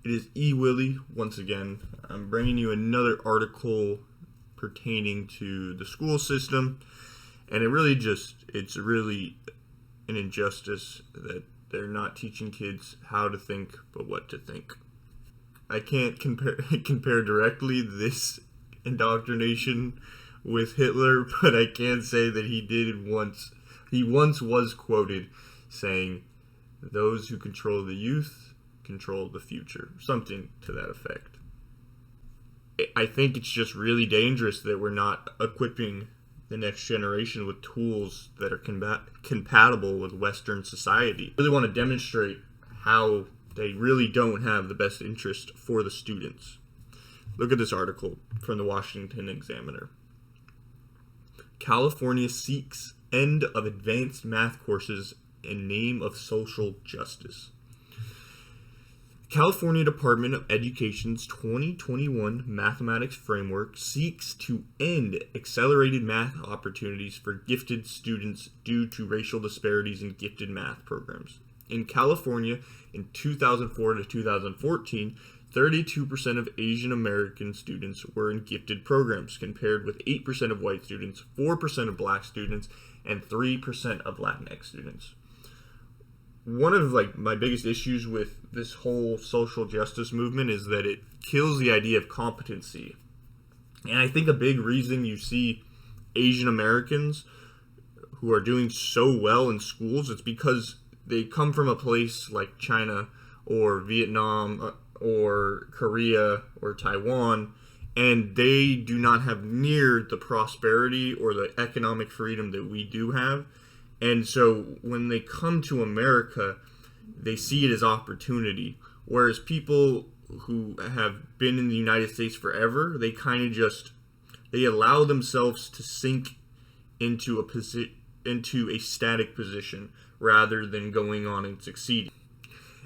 It is E. Willie once again. I'm bringing you another article pertaining to the school system, and it's really an injustice that they're not teaching kids how to think, but what to think. I can't compare directly this indoctrination with Hitler, but I can say that he once was quoted saying, "Those who control the youth control the future," something to that effect. I think it's just really dangerous that we're not equipping the next generation with tools that are compatible with Western society. I really want to demonstrate how they really don't have the best interest for the students. Look at this article from the Washington Examiner. California seeks end of advanced math courses in name of social justice. California Department of Education's 2021 mathematics framework seeks to end accelerated math opportunities for gifted students due to racial disparities in gifted math programs. In California, in 2004 to 2014, 32% of Asian American students were in gifted programs, compared with 8% of white students, 4% of black students, and 3% of Latinx students. One of my biggest issues with this whole social justice movement is that it kills the idea of competency. And I think a big reason you see Asian Americans who are doing so well in schools, it's because they come from a place like China or Vietnam or Korea or Taiwan, and they do not have near the prosperity or the economic freedom that we do have. And so when they come to America, they see it as opportunity. Whereas people who have been in the United States forever, they kind of they allow themselves to sink into a static position rather than going on and succeeding.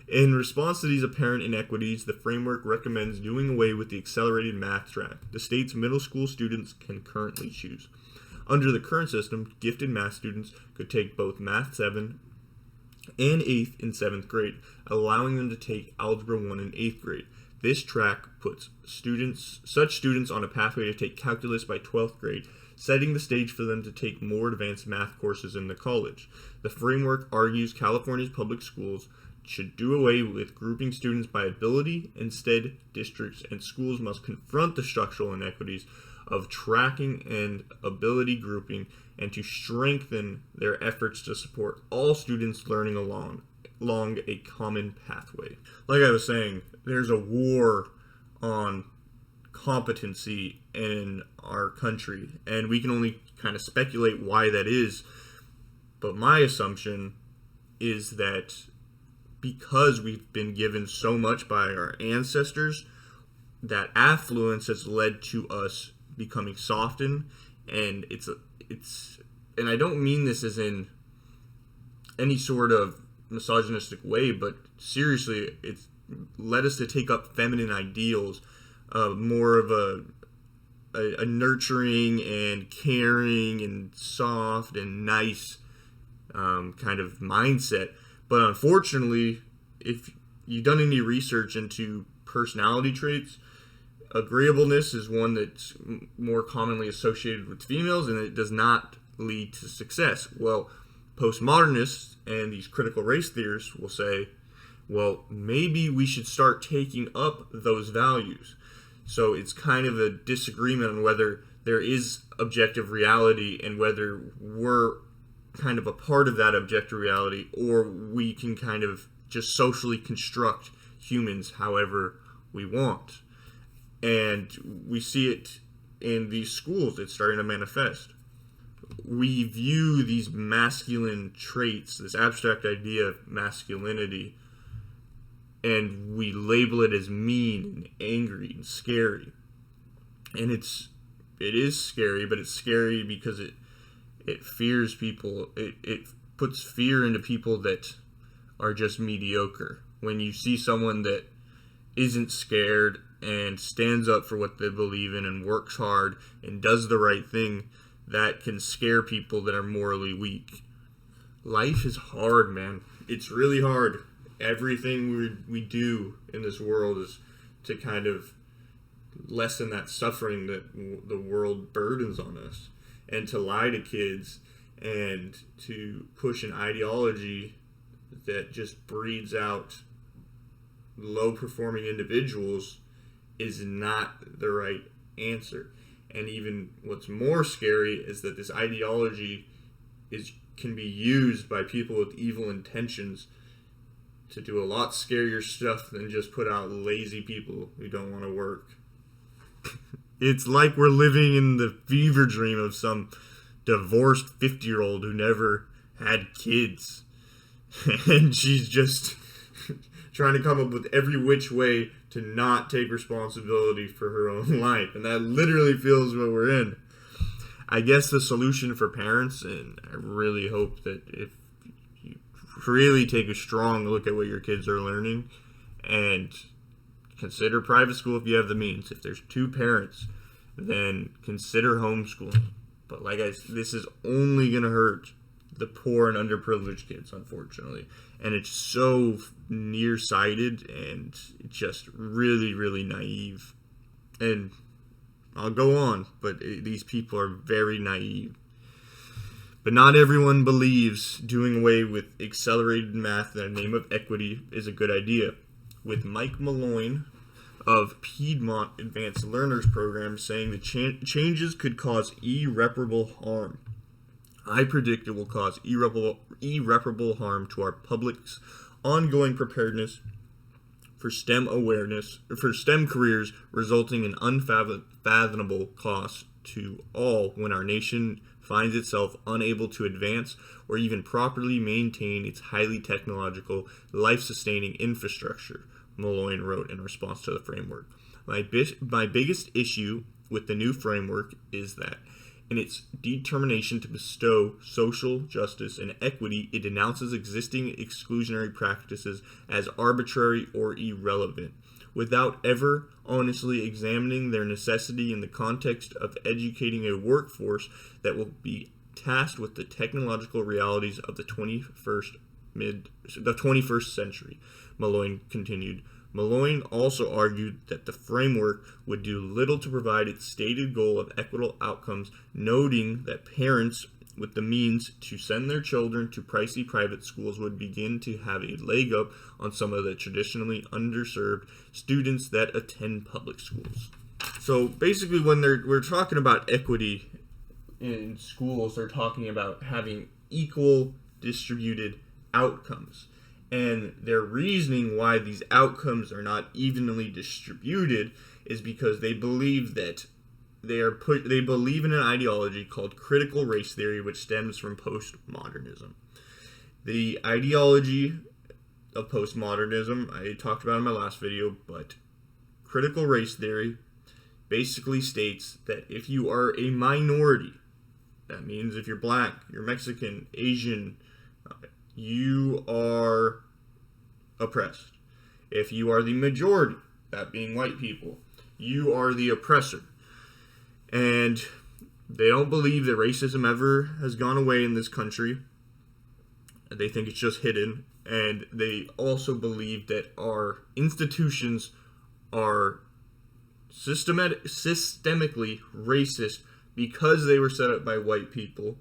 In response to these apparent inequities, the framework recommends doing away with the accelerated math track the state's middle school students can currently choose. Under the current system, gifted math students could take both Math 7 and 8th in 7th grade, allowing them to take Algebra 1 in 8th grade. This track puts such students on a pathway to take calculus by 12th grade, setting the stage for them to take more advanced math courses in the college. The framework argues California's public schools should do away with grouping students by ability. Instead, districts and schools must confront the structural inequities of tracking and ability grouping, and to strengthen their efforts to support all students learning along a common pathway. Like I was saying, there's a war on competency in our country, and we can only kind of speculate why that is. But my assumption is that because we've been given so much by our ancestors, that affluence has led to us becoming softened, and and I don't mean this as in any sort of misogynistic way, but seriously, it's led us to take up feminine ideals, more of a nurturing and caring and soft and nice kind of mindset. But unfortunately, if you've done any research into personality traits, agreeableness is one that's more commonly associated with females, and it does not lead to success. Well, postmodernists and these critical race theorists will say, well, maybe we should start taking up those values. So it's kind of a disagreement on whether there is objective reality and whether we're kind of a part of that objective reality, or we can kind of just socially construct humans however we want. And we see it in these schools. It's starting to manifest. We view these masculine traits, this abstract idea of masculinity, and we label it as mean and angry and scary. And it is scary, but it's scary because it fears people. It puts fear into people that are just mediocre. When you see someone that isn't scared and stands up for what they believe in and works hard and does the right thing, that can scare people that are morally weak. Life is hard, man. It's really hard. everything we do in this world is to kind of lessen that suffering that the world burdens on us, and to lie to kids and to push an ideology that just breeds out low performing individuals is not the right answer. And even what's more scary is that this ideology can be used by people with evil intentions to do a lot scarier stuff than just put out lazy people who don't want to work. It's like we're living in the fever dream of some divorced 50-year-old who never had kids. And she's just trying to come up with every which way to not take responsibility for her own life. And that literally feels what we're in. I guess the solution for parents, and I really hope that if you really take a strong look at what your kids are learning and consider private school if you have the means. If there's two parents, then consider homeschooling. But this is only going to hurt the poor and underprivileged kids, unfortunately. And it's so nearsighted and just really, really naive. And I'll go on, but these people are very naive. But not everyone believes doing away with accelerated math in the name of equity is a good idea. With Mike Malloy of Piedmont Advanced Learners Program saying the changes could cause irreparable harm. I predict it will cause irreparable harm to our public's ongoing preparedness for STEM careers, resulting in unfathomable costs to all when our nation finds itself unable to advance or even properly maintain its highly technological, life-sustaining infrastructure, Malloy wrote in response to the framework. My biggest issue with the new framework is that in its determination to bestow social justice and equity, it denounces existing exclusionary practices as arbitrary or irrelevant, without ever honestly examining their necessity in the context of educating a workforce that will be tasked with the technological realities of the 21st century, Malloy continued. Malloy also argued that the framework would do little to provide its stated goal of equitable outcomes, noting that parents with the means to send their children to pricey private schools would begin to have a leg up on some of the traditionally underserved students that attend public schools. So basically, when we're talking about equity in schools, they're talking about having equal distributed outcomes. And their reasoning why these outcomes are not evenly distributed is because they believe that they believe in an ideology called critical race theory, which stems from postmodernism. The ideology of postmodernism I talked about in my last video, but critical race theory basically states that if you are a minority, that means if you're black, you're Mexican, Asian, you are oppressed. If you are the majority, that being white people, you are the oppressor. And they don't believe that racism ever has gone away in this country. They think it's just hidden. And they also believe that our institutions are systemically racist because they were set up by white people.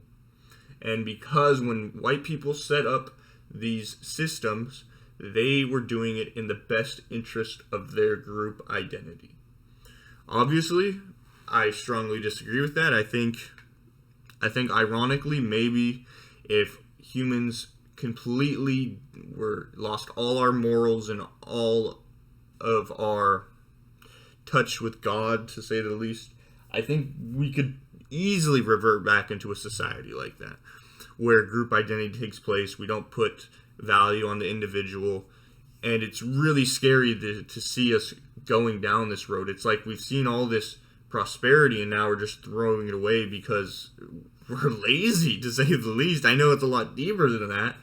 And because when white people set up these systems, they were doing it in the best interest of their group identity. Obviously, I strongly disagree with that. I think ironically, maybe if humans completely lost all our morals and all of our touch with God, to say the least, I think we could easily revert back into a society like that, where group identity takes place. We don't put value on the individual, and it's really scary to see us going down this road. It's like we've seen all this prosperity, and now we're just throwing it away because we're lazy, to say the least. I know it's a lot deeper than that,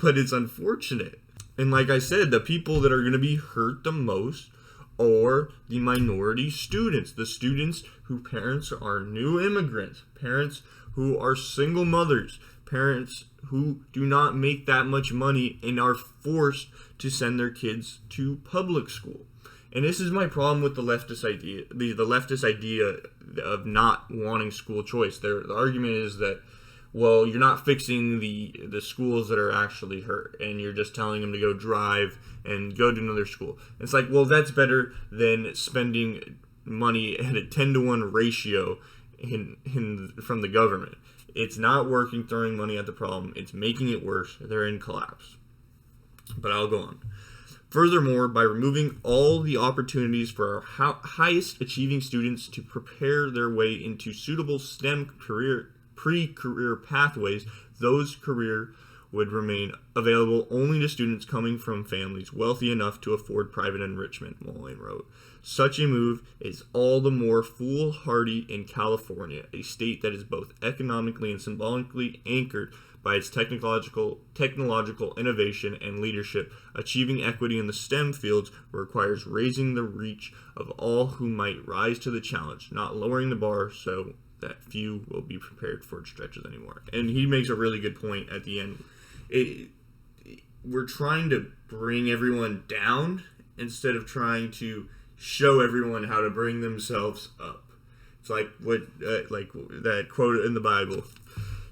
but it's unfortunate. And like I said, the people that are going to be hurt the most are the minority students, the students whose parents are new immigrants, parents who are single mothers, parents who do not make that much money and are forced to send their kids to public school. And this is my problem with the leftist idea, the leftist idea of not wanting school choice. The argument is that, well, you're not fixing the schools that are actually hurt, and you're just telling them to go drive and go to another school. It's like, well, that's better than spending money at a 10-to-1 ratio from the government. It's not working, throwing money at the problem. It's making it worse. They're in collapse. But I'll go on. Furthermore, by removing all the opportunities for our highest achieving students to prepare their way into suitable STEM pre-career pathways, those careers would remain available only to students coming from families wealthy enough to afford private enrichment, Mullen wrote. Such a move is all the more foolhardy in California, a state that is both economically and symbolically anchored by its technological innovation and leadership. Achieving equity in the STEM fields requires raising the reach of all who might rise to the challenge, not lowering the bar so that few will be prepared for its stretches anymore. And he makes a really good point at the end. We're trying to bring everyone down instead of trying to show everyone how to bring themselves up. It's like like that quote in the Bible: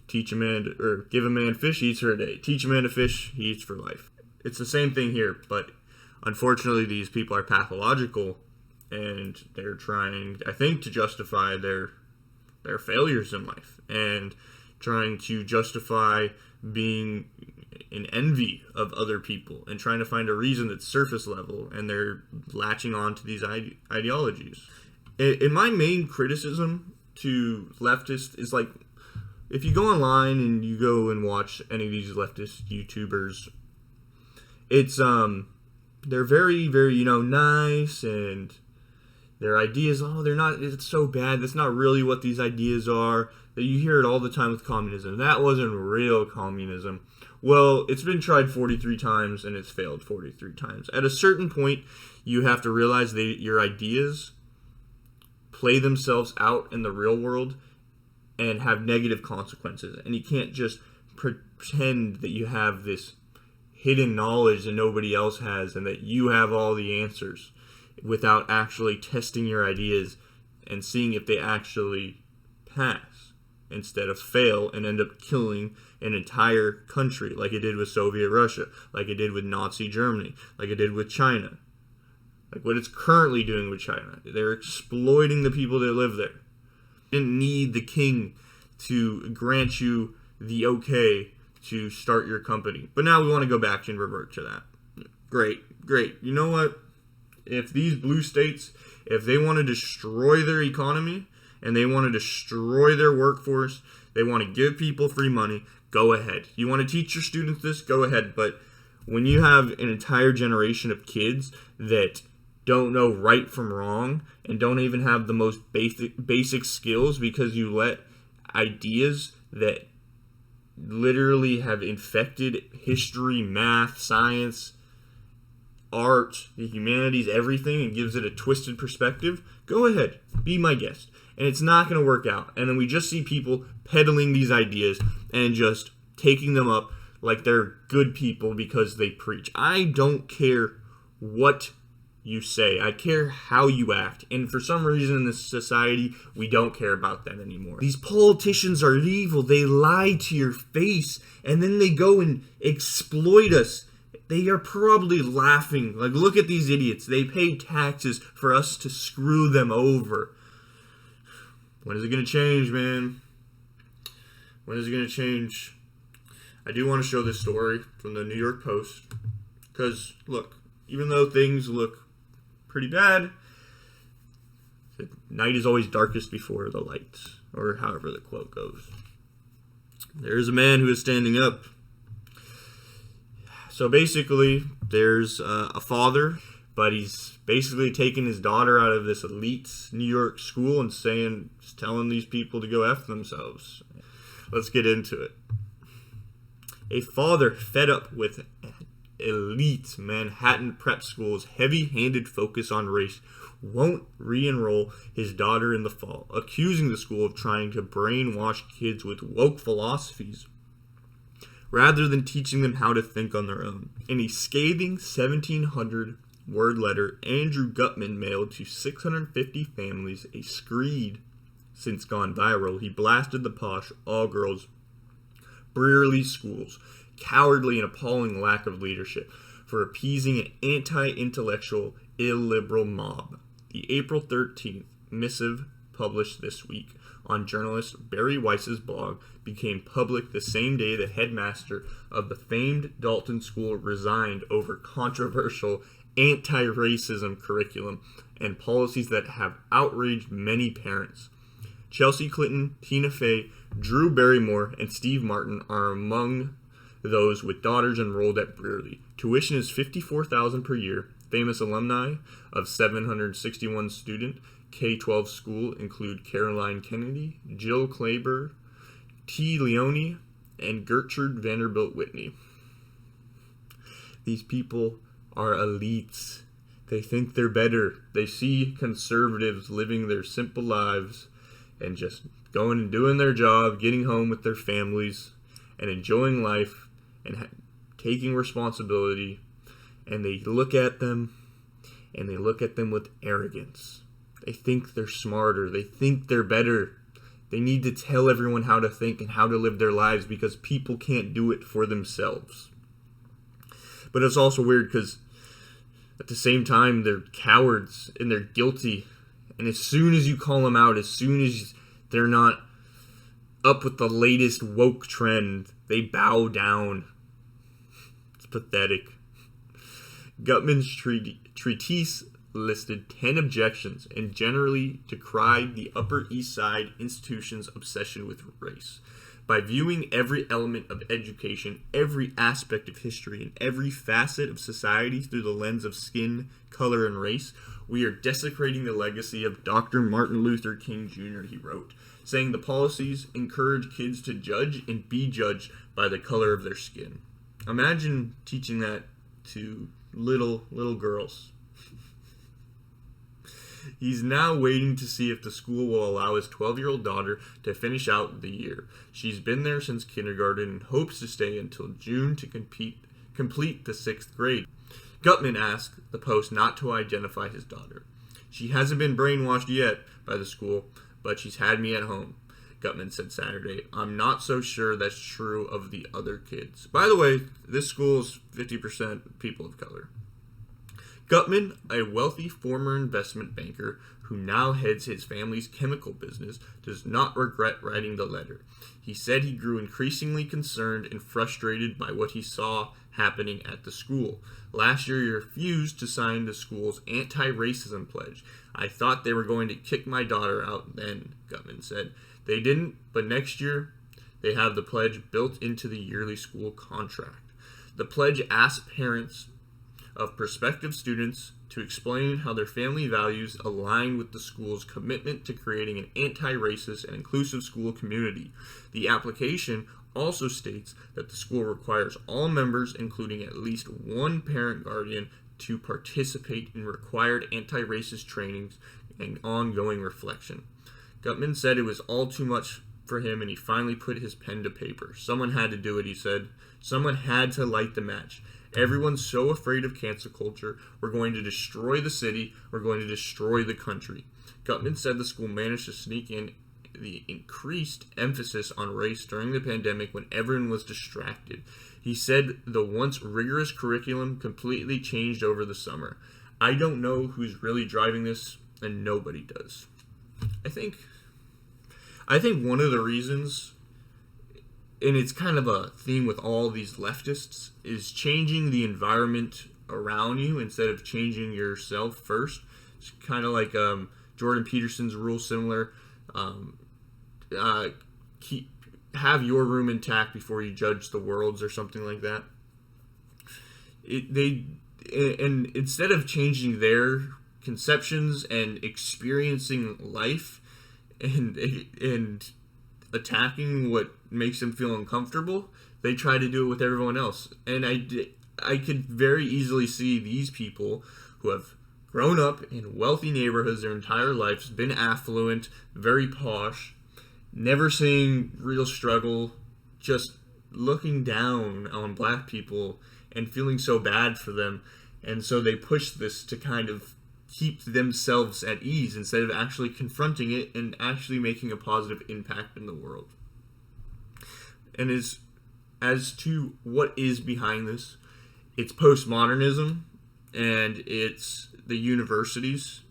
"Teach a man, or give a man fish, he eats for a day. Teach a man to fish, he eats for life." It's the same thing here, but unfortunately, these people are pathological, and they're trying, I think, to justify their failures in life, and trying to justify being in envy of other people, and trying to find a reason that's surface level, and they're latching on to these ideologies. And my main criticism to leftists is, like, if you go online and you go and watch any of these leftist YouTubers, it's they're very, very, nice, and their ideas, they're not, it's so bad, that's not really what these ideas are. That you hear it all the time with communism. That wasn't real communism. Well, it's been tried 43 times and it's failed 43 times. At a certain point, you have to realize that your ideas play themselves out in the real world and have negative consequences. And you can't just pretend that you have this hidden knowledge that nobody else has and that you have all the answers without actually testing your ideas and seeing if they actually pass, instead of fail and end up killing an entire country, like it did with Soviet Russia, like it did with Nazi Germany, like it did with China, like what it's currently doing with China. They're exploiting the people that live there. You didn't need the king to grant you the okay to start your company. But now we want to go back and revert to that. Great. You know what? If these blue states, if they want to destroy their economy, and they want to destroy their workforce, they want to give people free money, go ahead. You want to teach your students this, go ahead. But when you have an entire generation of kids that don't know right from wrong and don't even have the most basic skills because you let ideas that literally have infected history, math, science, art, the humanities, everything, and gives it a twisted perspective, go ahead, be my guest. And it's not going to work out. And then we just see people peddling these ideas and just taking them up like they're good people because they preach. I don't care what you say. I care how you act. And for some reason in this society, we don't care about that anymore. These politicians are evil. They lie to your face. And then they go and exploit us. They are probably laughing. Like, look at these idiots. They pay taxes for us to screw them over. When is it going to change, man? When is it going to change? I do want to show this story from the New York Post. Because, look, even though things look pretty bad, the night is always darkest before the light. Or however the quote goes. There's a man who is standing up. So basically, there's a father, but he's basically taking his daughter out of this elite New York school and telling these people to go F themselves. Let's get into it. A father fed up with elite Manhattan prep school's heavy-handed focus on race won't re-enroll his daughter in the fall, accusing the school of trying to brainwash kids with woke philosophies. rather than teaching them how to think on their own. In a scathing 1,700-word letter, Andrew Gutmann mailed to 650 families a screed since gone viral. He blasted the posh, all-girls Brearley schools, cowardly and appalling lack of leadership, for appeasing an anti-intellectual, illiberal mob. The April 13th missive, published this week on journalist Barry Weiss's blog, became public the same day the headmaster of the famed Dalton School resigned over controversial anti-racism curriculum and policies that have outraged many parents. Chelsea Clinton, Tina Fey, Drew Barrymore, and Steve Martin are among those with daughters enrolled at Brearley. Tuition is $54,000 per year. Famous alumni of 761 student K-12 school include Caroline Kennedy, Jill Clayburgh, T. Leone, and Gertrude Vanderbilt Whitney. These people are elites. They think they're better. They see conservatives living their simple lives and just going and doing their job, getting home with their families, and enjoying life, and taking responsibility, and they look at them, and they look at them with arrogance. They think they're smarter. They think they're better. They need to tell everyone how to think and how to live their lives because people can't do it for themselves. But it's also weird because at the same time, they're cowards and they're guilty. And as soon as you call them out, as soon as they're not up with the latest woke trend, they bow down. It's pathetic. Gutmann's treatise listed 10 objections and generally decried the Upper East Side institution's obsession with race. By viewing every element of education, every aspect of history, and every facet of society through the lens of skin, color, and race, we are desecrating the legacy of Dr. Martin Luther King Jr., he wrote, saying the policies encourage kids to judge and be judged by the color of their skin. Imagine teaching that to little girls. He's now waiting to see if the school will allow his 12-year-old daughter to finish out the year. She's been there since kindergarten and hopes to stay until June to complete the 6th grade. Gutmann asked the Post not to identify his daughter. She hasn't been brainwashed yet by the school, but she's had me at home, Gutmann said Saturday. I'm not so sure that's true of the other kids. By the way, this school is 50% people of color. Gutmann, a wealthy former investment banker who now heads his family's chemical business, does not regret writing the letter. He said he grew increasingly concerned and frustrated by what he saw happening at the school. Last year, he refused to sign the school's anti-racism pledge. I thought they were going to kick my daughter out then, Gutmann said. They didn't, but next year, they have the pledge built into the yearly school contract. The pledge asks parents of prospective students to explain how their family values align with the school's commitment to creating an anti-racist and inclusive school community. The application also states that the school requires all members, including at least one parent guardian, to participate in required anti-racist trainings and ongoing reflection. Gutmann said it was all too much for him and he finally put his pen to paper. Someone had to do it, he said. Someone had to light the match. Everyone's so afraid of cancel culture. We're going to destroy the city. We're going to destroy the country. Gutmann said the school managed to sneak in the increased emphasis on race during the pandemic when everyone was distracted. He said the once rigorous curriculum completely changed over the summer. I don't know who's really driving this, and nobody does. I think one of the reasons, and it's kind of a theme with all these leftists, is changing the environment around you instead of changing yourself first. It's kind of like Jordan Peterson's rule, similar. Have your room intact before you judge the world's, or something like that. And instead of changing their conceptions and experiencing life and attacking what makes them feel uncomfortable, they try to do it with everyone else. And I could very easily see these people who have grown up in wealthy neighborhoods their entire lives, been affluent, very posh, never seeing real struggle, just looking down on black people and feeling so bad for them. And so they push this to kind of keep themselves at ease instead of actually confronting it and actually making a positive impact in the world. And as to what is behind this, it's postmodernism and it's the universities,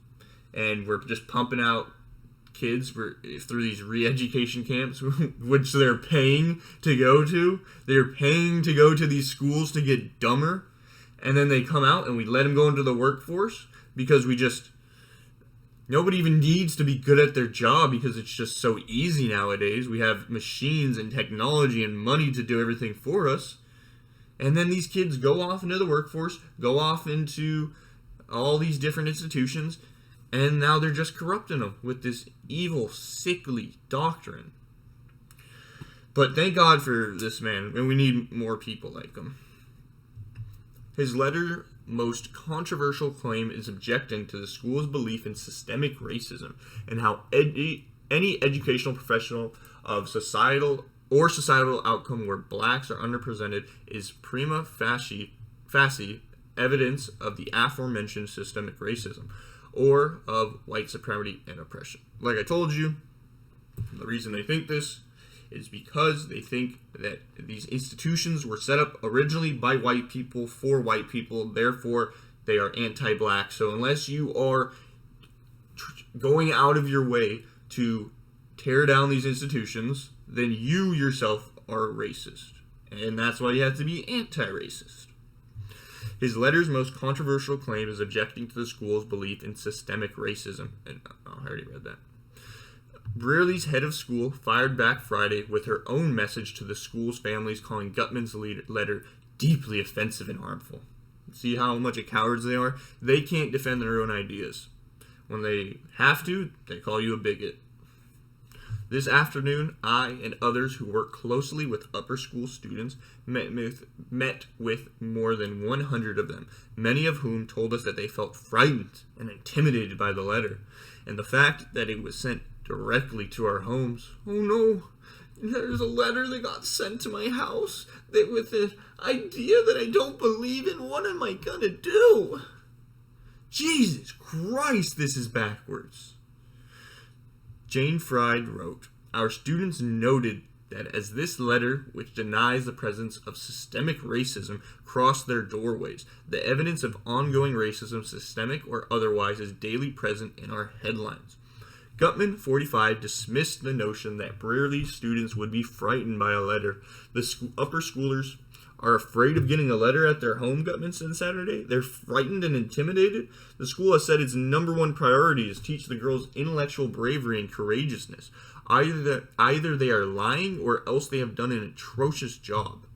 and we're just pumping out kids through these re-education camps, which they're paying to go to. They're paying to go to these schools to get dumber, and then they come out and we let them go into the workforce because nobody even needs to be good at their job because it's just so easy nowadays. We have machines and technology and money to do everything for us. And then these kids go off into the workforce, go off into all these different institutions, and now they're just corrupting them with this evil, sickly doctrine. But thank God for this man, and we need more people like him. His letter most controversial claim is objecting to the school's belief in systemic racism and how any educational professional of societal outcome where blacks are underrepresented is prima facie evidence of the aforementioned systemic racism or of white supremacy and oppression. Like I told you, the reason they think this is because they think that these institutions were set up originally by white people for white people, therefore they are anti-black. So unless you are going out of your way to tear down these institutions, then you yourself are a racist. And that's why you have to be anti-racist. His letter's most controversial claim is objecting to the school's belief in systemic racism. And I already read that. Brearley's head of school fired back Friday with her own message to the school's families, calling Gutman's letter deeply offensive and harmful. See how much of cowards they are? They can't defend their own ideas. When they have to, they call you a bigot. This afternoon, I and others who work closely with upper school students met with more than 100 of them, many of whom told us that they felt frightened and intimidated by the letter, and the fact that it was sent directly to our homes. Oh no, there's a letter that got sent to my house with the idea that I don't believe in. What am I gonna do? Jesus Christ, this is backwards. Jane Fried wrote, "Our students noted that as this letter, which denies the presence of systemic racism, crossed their doorways, the evidence of ongoing racism, systemic or otherwise, is daily present in our headlines." Gutman, 45, dismissed the notion that Brearley students would be frightened by a letter. The upper schoolers are afraid of getting a letter at their home, Gutman said Saturday. They're frightened and intimidated. The school has said its number one priority is teach the girls intellectual bravery and courageousness. Either they are lying or else they have done an atrocious job.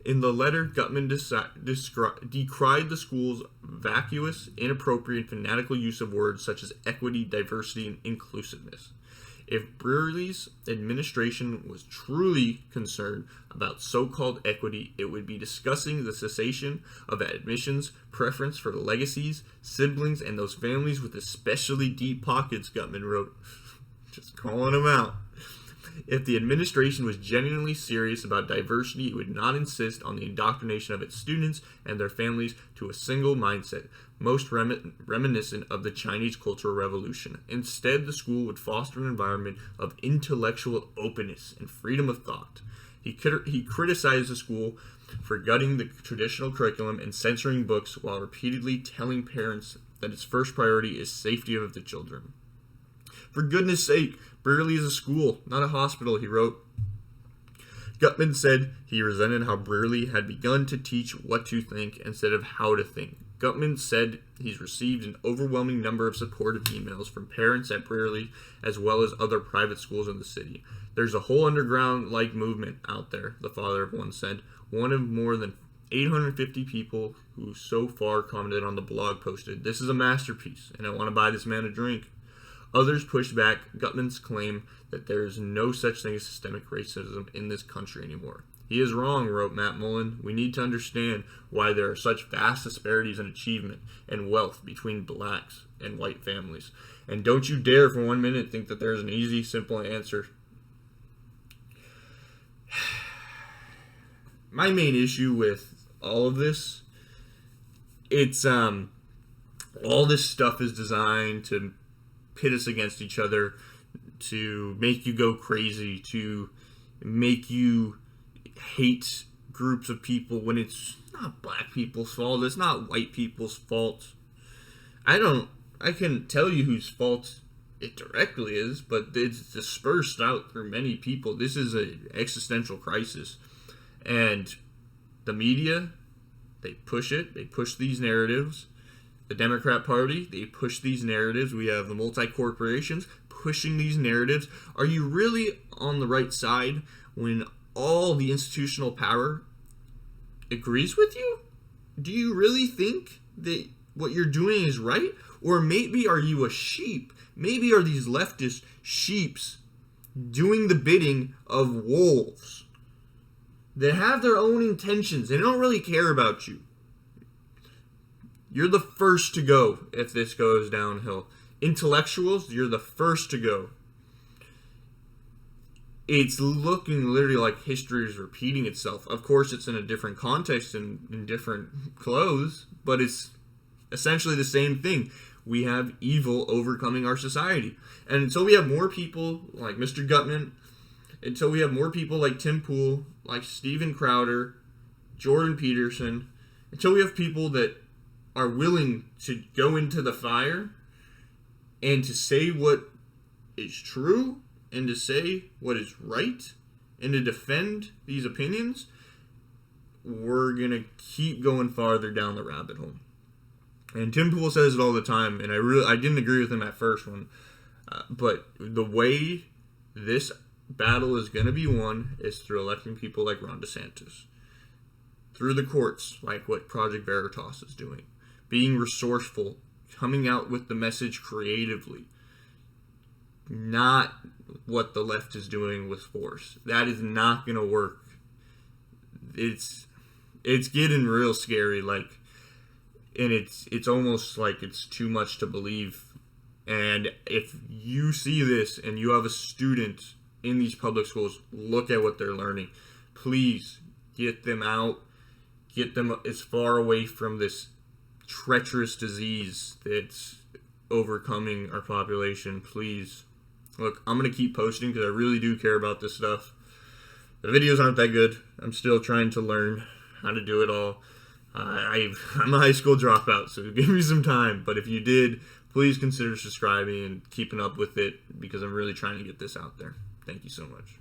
In the letter, Gutman decried the school's vacuous, inappropriate, fanatical use of words such as equity, diversity, and inclusiveness. If Brearley's administration was truly concerned about so-called equity, it would be discussing the cessation of admissions, preference for legacies, siblings, and those families with especially deep pockets, Gutman wrote. Just calling them out. If the administration was genuinely serious about diversity, it would not insist on the indoctrination of its students and their families to a single mindset, most reminiscent of the Chinese Cultural Revolution. Instead, the school would foster an environment of intellectual openness and freedom of thought. He criticized the school for gutting the traditional curriculum and censoring books while repeatedly telling parents that its first priority is safety of the children. For goodness sake, Brearley is a school, not a hospital, he wrote. Gutman said he resented how Brearley had begun to teach what to think instead of how to think. Gutman said he's received an overwhelming number of supportive emails from parents at Brearley as well as other private schools in the city. There's a whole underground-like movement out there, the father of one said. One of more than 850 people who so far commented on the blog posted, "This is a masterpiece, and I want to buy this man a drink." Others pushed back Gutman's claim that there is no such thing as systemic racism in this country anymore. He is wrong, wrote Matt Mullen. We need to understand why there are such vast disparities in achievement and wealth between blacks and white families. And don't you dare for 1 minute think that there's an easy, simple answer. my main issue with all of this, it's all this stuff is designed to pit us against each other, to make you go crazy, to make you hate groups of people when it's not black people's fault, it's not white people's fault. I can tell you whose fault it directly is, but it's dispersed out through many people. This is an existential crisis. And the media, they push it. They push these narratives. The Democrat Party, they push these narratives. We have the multi-corporations pushing these narratives. Are you really on the right side when all the institutional power agrees with you? Do you really think that what you're doing is right? Or maybe are you a sheep? Maybe are these leftist sheeps doing the bidding of wolves that have their own intentions? They don't really care about you. You're the first to go if this goes downhill. Intellectuals, you're the first to go. It's looking literally like history is repeating itself. Of course, it's in a different context and in different clothes, but it's essentially the same thing. We have evil overcoming our society. And until we have more people like Mr. Gutman, until we have more people like Tim Pool, like Steven Crowder, Jordan Peterson, until we have people that are willing to go into the fire and to say what is true and to say what is right and to defend these opinions, we're going to keep going farther down the rabbit hole. And Tim Pool says it all the time, and I didn't agree with him at first one, but the way this battle is going to be won is through electing people like Ron DeSantis, through the courts, like what Project Veritas is doing, being resourceful, coming out with the message creatively, not what the left is doing with force. That is not going to work. It's getting real scary, and it's almost like it's too much to believe. And if you see this and you have a student in these public schools, look at what they're learning. Please get them out, get them as far away from this treacherous disease that's overcoming our population. Please. Look, I'm going to keep posting because I really do care about this stuff. The videos aren't that good. I'm still trying to learn how to do it all. I'm a high school dropout, so give me some time. But if you did, please consider subscribing and keeping up with it because I'm really trying to get this out there. Thank you so much.